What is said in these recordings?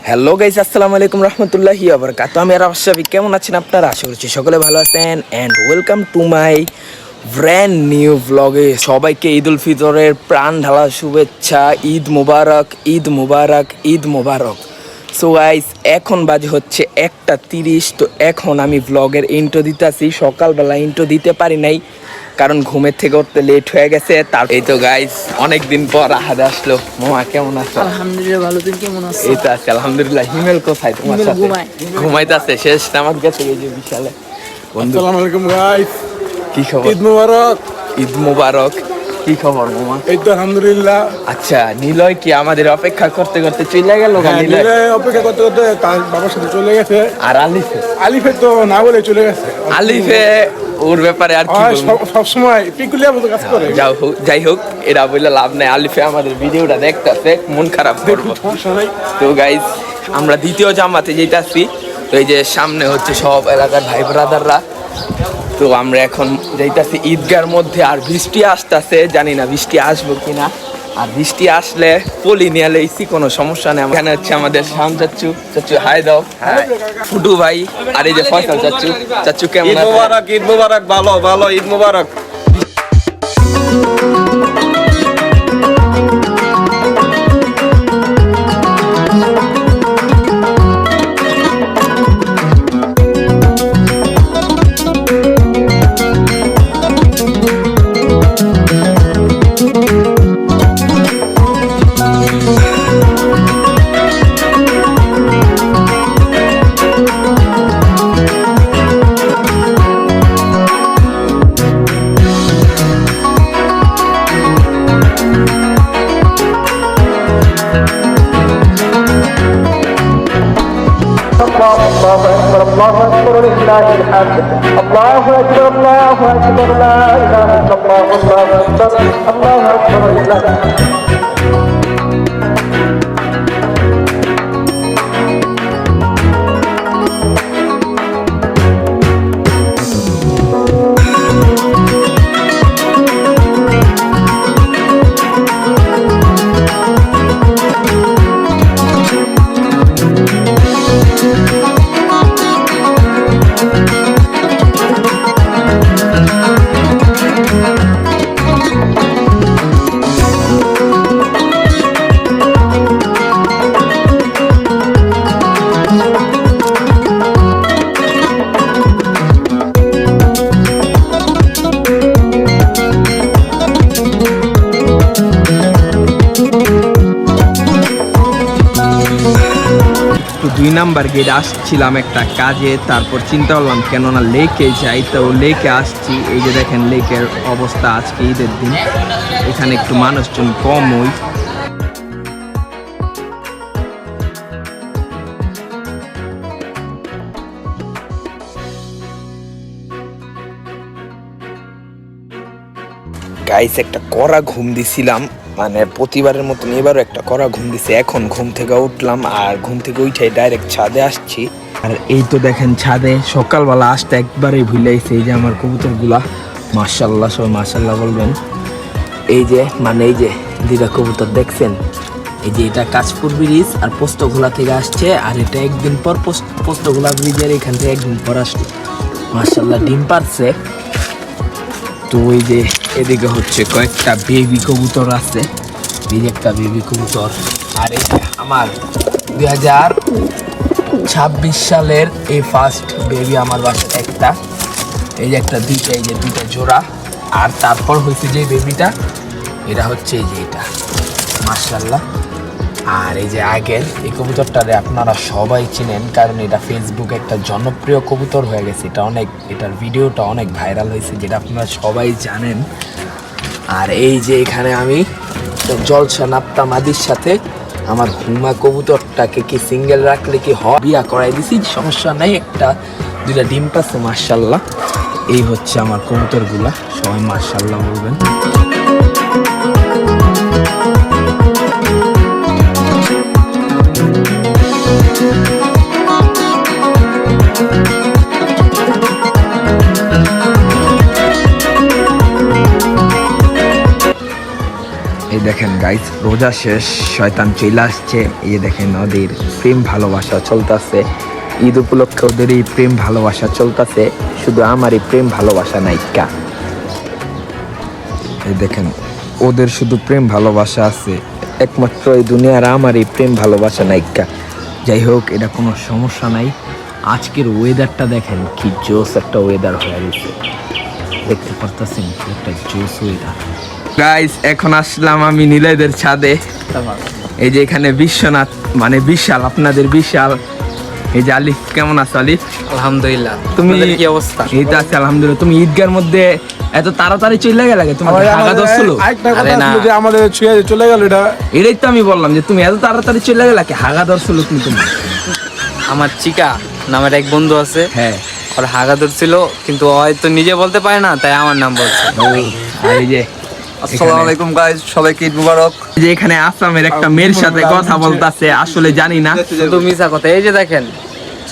Hello guys, আসসালামু আলাইকুম রহমতুল্লাহি ওয়া বারাকাতুহু। আমি আশরাফি, কেমন আছেন আপনারা? আশা করছি সকলে ভালো আছেন and welcome to my brand new ব্লগে। সবাইকে ঈদ উল ফিতরের প্রাণ ঢালা শুভেচ্ছা। ঈদ মুবারক, ঈদ মুবারক, ঈদ মুবারক। সো গাইস, এখন বাজে হচ্ছে 1:30। তো এখন আমি ব্লগের ইন্ট্রো দিতেছি। সকালবেলা ইন্ট্রো দিতে পারি নাই কারণ ঘুমের থেকে উঠতে লেট হয়ে গেছে। তার এই তো গাইস, অনেকদিন পর আহাদ আসলো। মামা কেমন আছো? আলহামদুলিল্লাহ ভালো। তুমি কেমন আছো? এই তো আছে আলহামদুলিল্লাহ। হিমেল কোথায়? তোমার সাথে ঘুমাইতেছে। শেষ নামাজ গেছে এই যে বিশালে। আসসালামু আলাইকুম গাইস, কি খবর? ঈদ মোবারক। ঈদ মুবারক। কি খবর মামা? এই তো আলহামদুলিল্লাহ। আচ্ছা, নিলয় কি আমাদের অপেক্ষা করতে করতে চলে গেল? নিলয় অপেক্ষা করতে করতে তার বাবার সাথে চলে গেছে। আর আলিফে? আলিফে তো না বলে চলে গেছে। আলিফে ওর ব্যাপারে আর কি বলবো? সবসময় পিকুলিয়া মতো কাজ করে। যাই হোক, এরা বললে লাভ নাই। আলিফে আমাদের ভিডিওটা দেখতেছে, মন খারাপ করবো। তো গাইজ, আমরা দ্বিতীয় জামাতে যেতেছি। তো এই যে সামনে হচ্ছে সব এলাকার ভাই ব্রাদাররা। তো আমরা এখন যাইতাছি ঈদগার মধ্যে। আর বৃষ্টি আসতেছে, জানি না বৃষ্টি আসবো কিনা। আর বৃষ্টি আসলে পলি নিয়ে লইছি, কোনো সমস্যা নেই। এখানে হচ্ছে আমাদের শাম চাচ্চু। চাচ্চু হাই দাও। ফুটু ভাই। আর এই যে ফয়সাল চাচ্চু। চাচ্চু কেমন ঈদ মোবারক, ঈদ মোবারক। ভালো ভালো, ঈদ মোবারক। الله أكبر، الله أكبر، لله الحمد. الله أكبر، الله أكبر، لا إله إلا الله، الله أكبر، الله أكبر، لله الحمد. দুই নাম্বার গেট আসছিলাম একটা কাজে। তারপর চিন্তা করলাম কেননা লেকে যাই, তো লেকে আসছি। এই যে দেখেন লেকের অবস্থা আজকে ঈদের দিন। এখানে একটু মানুষজন কম ওই। গাইস, একটা কড়া ঘুম দিছিলাম, মানে প্রতিবারের মতন এবারও একটা কড়া ঘুম দিছে। এখন ঘুম থেকে উঠলাম, আর ঘুম থেকে উঠে ডাইরেক্ট ছাদে আসছি। আর এই তো দেখেন ছাদে সকালবেলা আসতে একবারেই ভুলাইছে। এই যে আমার কবুতরগুলা, মাশাআল্লাহ, সবাই মাশাআল্লাহ বলবেন। এই যে মানে এই যে দুইটা কবুতর দেখছেন, এই যে এটা কাশপুর ব্রিজ আর পোস্তগোলা থেকে আসছে। আর এটা একদিন পর পোস্তগোলা ব্রিজের এখান থেকে একদিন পর আসছে। মাশাআল্লাহ ডিম পারছে। তো ওই যে এদিকে হচ্ছে কয়েকটা বেবি কবুতর আছে। এই যে একটা বেবি কবুতর। আর এই যে আমার 2026 সালের এই ফার্স্ট বেবি আমার বাসায় একটা। এই যে একটা দুইটা, এই যে দুইটা জোড়া। আর তারপর হয়েছে যে বেবিটা, এটা হচ্ছে এই যে এটা, মাশাআল্লাহ। আর এই যে আগের এই কবুতরটারে আপনারা সবাই চিনেন, কারণ এটা ফেসবুকে একটা জনপ্রিয় কবুতর হয়ে গেছে। এটার ভিডিওটা অনেক ভাইরাল হয়েছে, যেটা আপনারা সবাই জানেন। আর এই যে এখানে আমি জলসা নাপতাম আদির সাথে। আমার হুমা কবুতরটাকে কি সিঙ্গেল রাখলে কি হয়, বিয়া করাই দিছি, সমস্যা নাই, একটা দুইটা ডিম পাচ্ছে মাশাআল্লাহ। এই হচ্ছে আমার কবুতরগুলা, সবাই মাশাআল্লাহ বলবেন। এই দেখেন গাইস, রোজা শেষ, শয়তান চলে আসছে। এই যে দেখেন ওদের প্রেম ভালোবাসা চলতেছে, ঈদ উপলক্ষে ওদের এই প্রেম ভালোবাসা চলতেছে, শুধু আমারই প্রেম ভালোবাসা নাইকা। এই দেখেন ওদের শুধু প্রেম ভালোবাসা আছে, একমাত্র এই দুনিয়ার আমারই প্রেম ভালোবাসা নাইকা। যাই হোক, এটা কোনো সমস্যা নাই। আজকের ওয়েদারটা দেখেন কি জোস একটা ওয়েদার হয়ে গেছে, দেখতে পারতেছেন একটা জোস ওয়েদার। গাইস, এখন আসলাম আমি নীলাইদের ছাদে। এই যে এখানে বিশ্বনাথ মানে বিশাল, আপনাদের বিশাল। এই যে আলিফ, কেমন আছো আলিফ? আলহামদুলিল্লাহ, তুমি কি অবস্থা? এই তো আছে আলহামদুলিল্লাহ। তুমি ঈদগার মধ্যে এত তাড়াতাড়ি চলে গেলে, তোমার হাগা ধরছিল? আরেকটা কথা আরে না। ছিল যে আমাদের ছুঁয়ে চলে গেল এটা। এটাই তো আমি বললাম যে তুমি এত তাড়াতাড়ি চলে গেলে, কি হাগা ধরছিল তুমি? তোমার আমার চিকা নামের এক বন্ধু আছে, হ্যাঁ, ওর হাগা ধরছিল, কিন্তু ও হয়তো নিজে বলতে পারে না, তাই আমার নাম বলছে। আর এই যে আসসালামু আলাইকুম গাইস, সবাইকে ঈদ মুবারক। এই যে এখানে আসামের একটা মেয়ের সাথে কথা বলতাছে, আসলে জানি না শুধু মিছা কথা। এই যে দেখেন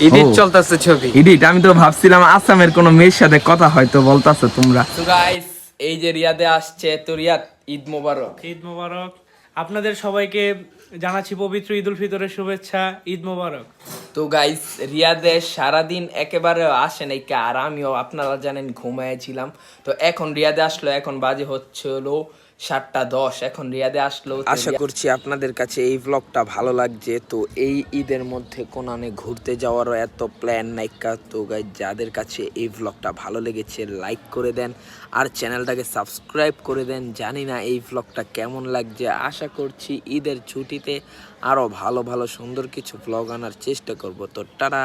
এডিট ও। চলতেছে ছবি। এডিট, আমি তো ভাবছিলাম আসামের কোনো মেয়ের সাথে কথা হয়তো বলতাছো তোমরা। তো গাইস, এই যে রিয়াদে আসছে, তো রিয়াদ ঈদ মোবারক। ঈদ মোবারক। আপনাদের সবাইকে জানাচ্ছি পবিত্র ঈদ উল ফিতরের শুভেচ্ছা, ঈদ মোবারক। তো গাইস, রিয়াদে সারাদিন একেবারে আসে নাই, আর আমিও আপনারা জানেন ঘুমাইছিলাম। তো এখন রিয়াদে আসলো, এখন বাজে হচ্ছে হলো 7:10, এখন রিয়াদে আসলো। আশা করছি আপনাদের কাছে এই ব্লগটা ভালো লাগছে। তো এই ঈদের মধ্যে কোনানে ঘুরতে যাওয়ারও এত প্ল্যান নাইকা। তো গাইস, যাদের কাছে এই ব্লগটা ভালো লেগেছে লাইক করে দেন আর চ্যানেলটাকে সাবস্ক্রাইব করে দেন। জানি না এই ব্লগটা কেমন লাগছে, আশা করছি ঈদের ছুটিতে আরো ভালো ভালো সুন্দর কিছু ব্লগ আনার চেষ্টা করব। তো টাটা।